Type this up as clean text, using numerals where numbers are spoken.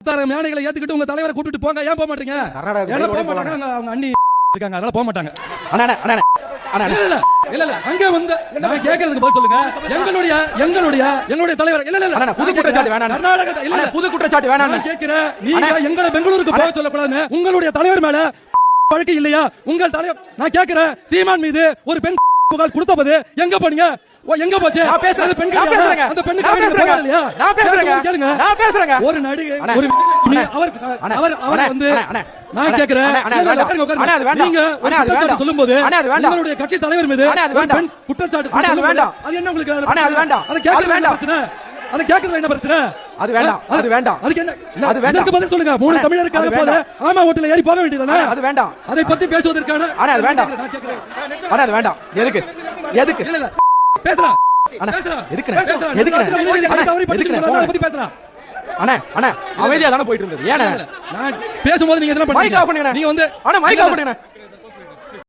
மேடைகளை ஏத்துக்கிட்டு உங்க தலைவரை கூட்டிட்டு போங்க. ஏன் போக மாட்டீங்க? போக மாட்டாங்க. அவங்க அண்ணி இருக்காங்க, அதனால போக மாட்டாங்க. இல்ல அங்க வந்து நான் கேக்குறதுக்கு பதில் சொல்லுங்க. எங்களுடைய தலைவர் இல்ல புது குற்றச்சாட்டு வேணாம். கர்நாடக இல்ல புது குற்றச்சாட்டு வேணாம். நான் கேக்குறேன், நீங்க எங்களை பெங்களூருக்கு போக சொல்லக்கூடாதுன்னு உங்களுடைய தலைவர் மேல வழக்கு இல்லையா? உங்கள் தலைவர் நான் கேக்குறேன், சீமான் மீது ஒரு பெண் புகார் கொடுத்தபோது எங்க போனீங்க? எங்க போச்சு? நான் பேசுறது பெண் பேசுறேங்க. அந்த பெண்ணுக்கு பேசுறேங்க இல்லையா? நான் பேசுறேங்க. கேளுங்க. நான் பேசுறேங்க. ஒரு நடிகை ஒரு அவர் வந்து நான் கேக்குறேன், நீங்க ஒரு குற்றச்சாட்டு சொல்லும்போது உங்களுடைய கட்சி தலைவர் மீது ஒரு பெண் குற்றச்சாட்டு அது என்ன உங்களுக்கு? அது வேண்டாம். அது கேக்குறது என்ன பிரச்சனை? அது கேக்குறது என்ன பிரச்சனை? அது வேண்டாம். அது வேண்டாம். அதுக்கு என்ன? அதுக்கு பதில் சொல்லுங்க. 3 தமிழருக்காக போல ஆமா ஓட்டுல ஏறி போக வேண்டியதானே? அது வேண்டாம். அதை பத்தி பேசுவதற்கான அது வேண்டாம். அது வேண்டாம். எதுக்கு இல்ல பேசலாம். அமைதியா தானே போயிட்டு இருந்தது. ஏன்னா நான் பேசும்போது நீங்க மைக் ஆஃப் பண்ணுங்க. நீங்க வந்து மைக் ஆஃப் பண்ணுங்க.